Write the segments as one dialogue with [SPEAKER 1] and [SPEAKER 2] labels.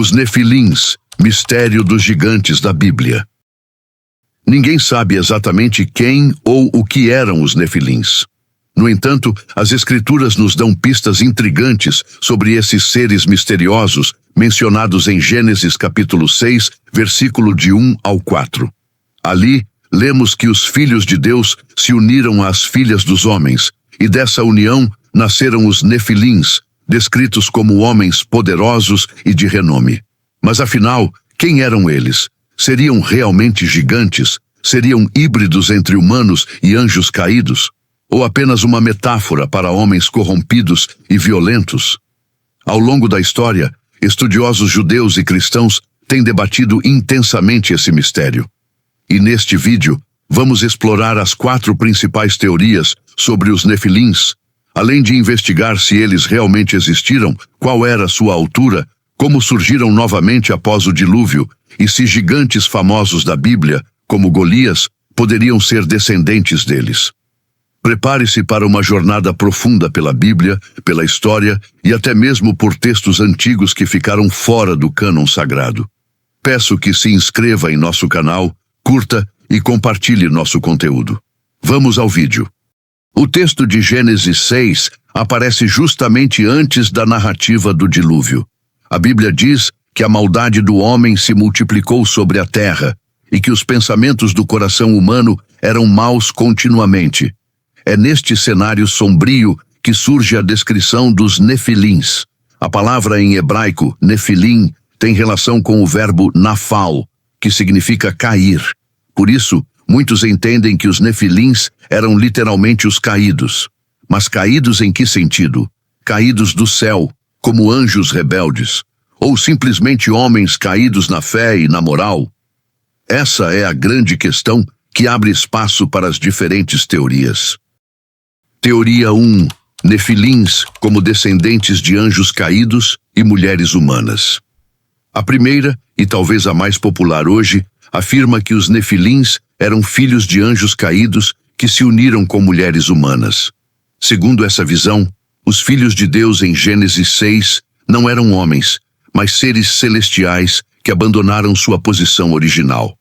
[SPEAKER 1] Os Nefilins, mistério dos gigantes da Bíblia. Ninguém sabe exatamente quem ou o que eram os Nefilins. No entanto, as Escrituras nos dão pistas intrigantes sobre esses seres misteriosos mencionados em Gênesis capítulo 6, versículo de 1 ao 4. Ali, lemos que os filhos de Deus se uniram às filhas dos homens, e dessa união nasceram os Nefilins, descritos como homens poderosos e de renome. Mas afinal, quem eram eles? Seriam realmente gigantes? Seriam híbridos entre humanos e anjos caídos? Ou apenas uma metáfora para homens corrompidos e violentos? Ao longo da história, estudiosos judeus e cristãos têm debatido intensamente esse mistério. E neste vídeo, vamos explorar as 4 principais teorias sobre os Nefilins, além de investigar se eles realmente existiram, qual era sua altura, como surgiram novamente após o dilúvio e se gigantes famosos da Bíblia, como Golias, poderiam ser descendentes deles. Prepare-se para uma jornada profunda pela Bíblia, pela história e até mesmo por textos antigos que ficaram fora do cânon sagrado. Peço que se inscreva em nosso canal, curta e compartilhe nosso conteúdo. Vamos ao vídeo. O texto de Gênesis 6 aparece justamente antes da narrativa do dilúvio. A Bíblia diz que a maldade do homem se multiplicou sobre a terra e que os pensamentos do coração humano eram maus continuamente. É neste cenário sombrio que surge a descrição dos Nefilins. A palavra em hebraico, Nefilim, tem relação com o verbo nafal, que significa cair. Por isso, muitos entendem que os Nefilins eram literalmente os caídos. Mas caídos em que sentido? Caídos do céu, como anjos rebeldes, ou simplesmente homens caídos na fé e na moral? Essa é a grande questão que abre espaço para as diferentes teorias. Teoria 1. Nefilins como descendentes de anjos caídos e mulheres humanas. A primeira, e talvez a mais popular hoje, afirma que os Nefilins eram filhos de anjos caídos que se uniram com mulheres humanas. Segundo essa visão, os filhos de Deus em Gênesis 6 não eram homens, mas seres celestiais que abandonaram sua posição original.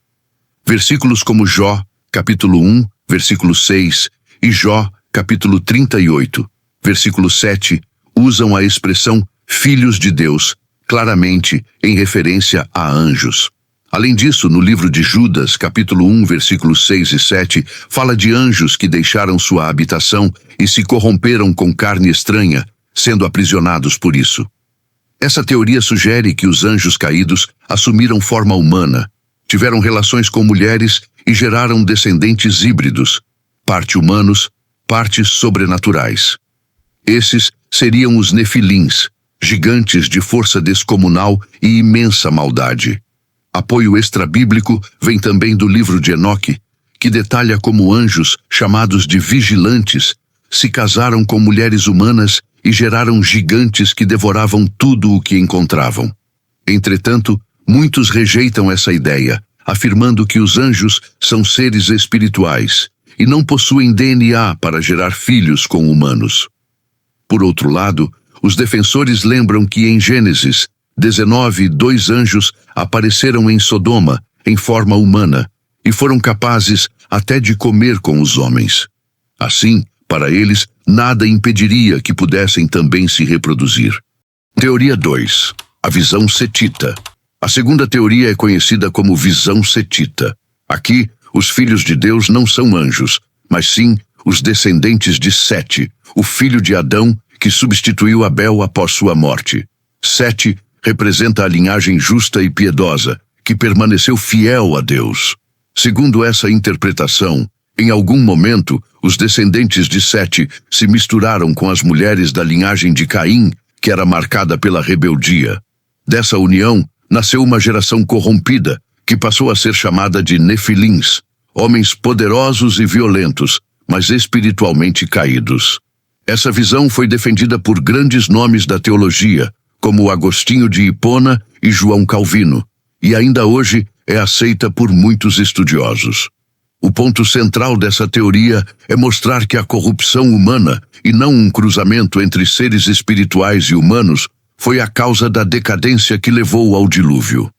[SPEAKER 1] Versículos como Jó, capítulo 1, versículo 6, e Jó, capítulo 38, versículo 7, usam a expressão filhos de Deus, claramente em referência a anjos. Além disso, no livro de Judas, capítulo 1, versículos 6 e 7, fala de anjos que deixaram sua habitação e se corromperam com carne estranha, sendo aprisionados por isso. Essa teoria sugere que os anjos caídos assumiram forma humana, tiveram relações com mulheres e geraram descendentes híbridos, parte humanos, partes sobrenaturais. Esses seriam os Nefilins, gigantes de força descomunal e imensa maldade. Apoio extrabíblico vem também do livro de Enoque, que detalha como anjos, chamados de vigilantes, se casaram com mulheres humanas e geraram gigantes que devoravam tudo o que encontravam. Entretanto, muitos rejeitam essa ideia, afirmando que os anjos são seres espirituais e não possuem DNA para gerar filhos com humanos. Por outro lado, os defensores lembram que em Gênesis 19, 2 anjos apareceram em Sodoma, em forma humana, e foram capazes até de comer com os homens. Assim, para eles, nada impediria que pudessem também se reproduzir. Teoria 2. A visão setita. A segunda teoria é conhecida como visão setita. Aqui, os filhos de Deus não são anjos, mas sim os descendentes de Sete, o filho de Adão que substituiu Abel após sua morte. Sete representa a linhagem justa e piedosa, que permaneceu fiel a Deus. Segundo essa interpretação, em algum momento, os descendentes de Sete se misturaram com as mulheres da linhagem de Caim, que era marcada pela rebeldia. Dessa união, nasceu uma geração corrompida, que passou a ser chamada de Nefilins, homens poderosos e violentos, mas espiritualmente caídos. Essa visão foi defendida por grandes nomes da teologia, como Agostinho de Hipona e João Calvino, e ainda hoje é aceita por muitos estudiosos. O ponto central dessa teoria é mostrar que a corrupção humana, e não um cruzamento entre seres espirituais e humanos, foi a causa da decadência que levou ao dilúvio.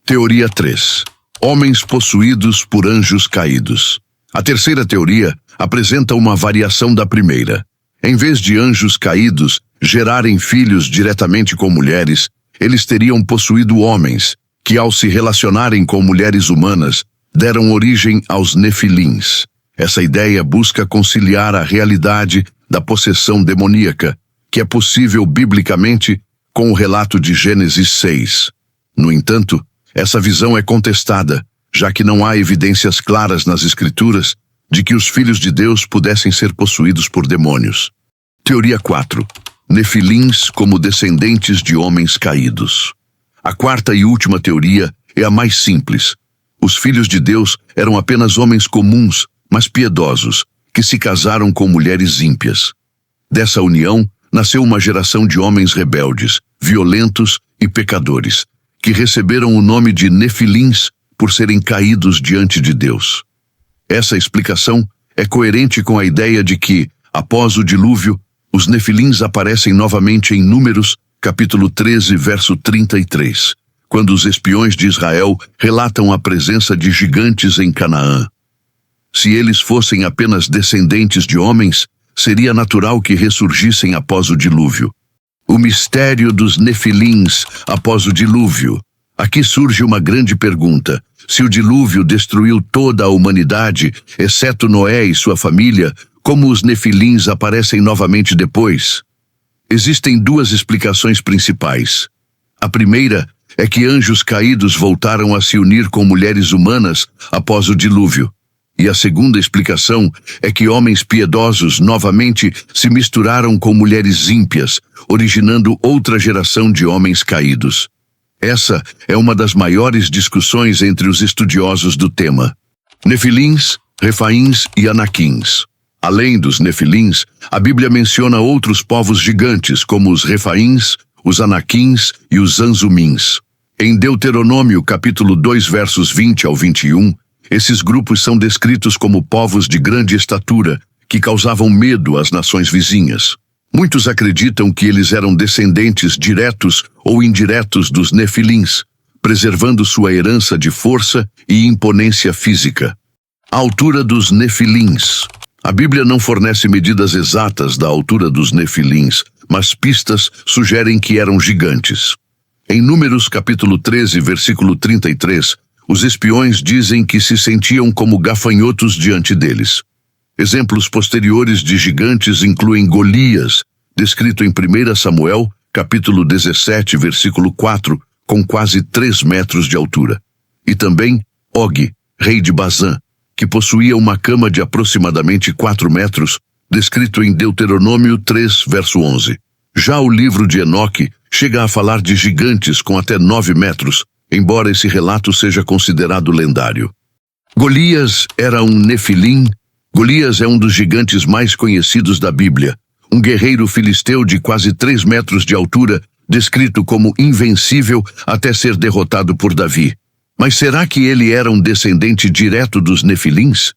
[SPEAKER 1] Teoria 3. Homens possuídos por anjos caídos. A terceira teoria apresenta uma variação da primeira. Em vez de anjos caídos gerarem filhos diretamente com mulheres, eles teriam possuído homens, que ao se relacionarem com mulheres humanas, deram origem aos nefilins. Essa ideia busca conciliar a realidade da possessão demoníaca, que é possível biblicamente, com o relato de Gênesis 6. No entanto, essa visão é contestada, já que não há evidências claras nas Escrituras de que os filhos de Deus pudessem ser possuídos por demônios. Teoria 4. Nefilins como descendentes de homens caídos. A quarta e última teoria é a mais simples. Os filhos de Deus eram apenas homens comuns, mas piedosos, que se casaram com mulheres ímpias. Dessa união, nasceu uma geração de homens rebeldes, violentos e pecadores, que receberam o nome de nefilins por serem caídos diante de Deus. Essa explicação é coerente com a ideia de que, após o dilúvio, os nefilins aparecem novamente em Números, capítulo 13, verso 33, quando os espiões de Israel relatam a presença de gigantes em Canaã. Se eles fossem apenas descendentes de homens, seria natural que ressurgissem após o dilúvio. O mistério dos nefilins após o dilúvio. Aqui surge uma grande pergunta. Se o dilúvio destruiu toda a humanidade, exceto Noé e sua família, como os nefilins aparecem novamente depois? Existem duas explicações principais. A primeira é que anjos caídos voltaram a se unir com mulheres humanas após o dilúvio. E a segunda explicação é que homens piedosos novamente se misturaram com mulheres ímpias, originando outra geração de homens caídos. Essa é uma das maiores discussões entre os estudiosos do tema. Nefilins, Refaíns e Anaquins. Além dos nefilins, a Bíblia menciona outros povos gigantes, como os Refaíns, os Anaquins e os Anzumins. Em Deuteronômio, capítulo 2, versos 20 ao 21, esses grupos são descritos como povos de grande estatura, que causavam medo às nações vizinhas. Muitos acreditam que eles eram descendentes diretos ou indiretos dos nefilins, preservando sua herança de força e imponência física. A altura dos nefilins. A Bíblia não fornece medidas exatas da altura dos nefilins, mas pistas sugerem que eram gigantes. Em Números capítulo 13, versículo 33, os espiões dizem que se sentiam como gafanhotos diante deles. Exemplos posteriores de gigantes incluem Golias, descrito em 1 Samuel, capítulo 17, versículo 4, com quase 3 metros de altura. E também Og, rei de Bazã, que possuía uma cama de aproximadamente 4 metros, descrito em Deuteronômio 3, verso 11. Já o livro de Enoque chega a falar de gigantes com até 9 metros, embora esse relato seja considerado lendário. Golias era um nefilim. Golias é um dos gigantes mais conhecidos da Bíblia, um guerreiro filisteu de quase 3 metros de altura, descrito como invencível até ser derrotado por Davi. Mas será que ele era um descendente direto dos nefilins?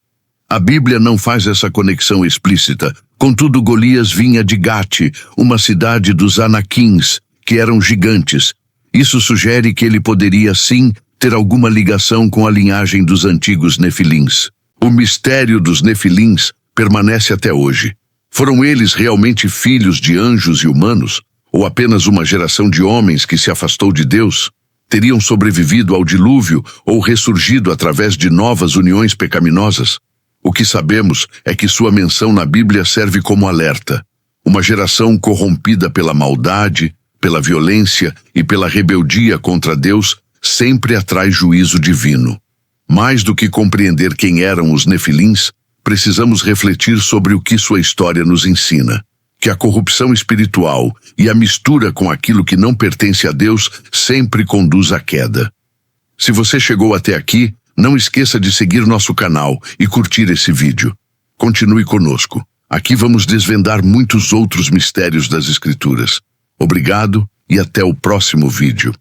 [SPEAKER 1] A Bíblia não faz essa conexão explícita, contudo Golias vinha de Gate, uma cidade dos Anaquins, que eram gigantes. Isso sugere que ele poderia, sim, ter alguma ligação com a linhagem dos antigos nefilins. O mistério dos nefilins permanece até hoje. Foram eles realmente filhos de anjos e humanos? Ou apenas uma geração de homens que se afastou de Deus? Teriam sobrevivido ao dilúvio ou ressurgido através de novas uniões pecaminosas? O que sabemos é que sua menção na Bíblia serve como alerta. Uma geração corrompida pela maldade, pela violência e pela rebeldia contra Deus sempre atrai juízo divino. Mais do que compreender quem eram os nefilins, precisamos refletir sobre o que sua história nos ensina. Que a corrupção espiritual e a mistura com aquilo que não pertence a Deus sempre conduz à queda. Se você chegou até aqui, não esqueça de seguir nosso canal e curtir esse vídeo. Continue conosco. Aqui vamos desvendar muitos outros mistérios das Escrituras. Obrigado e até o próximo vídeo.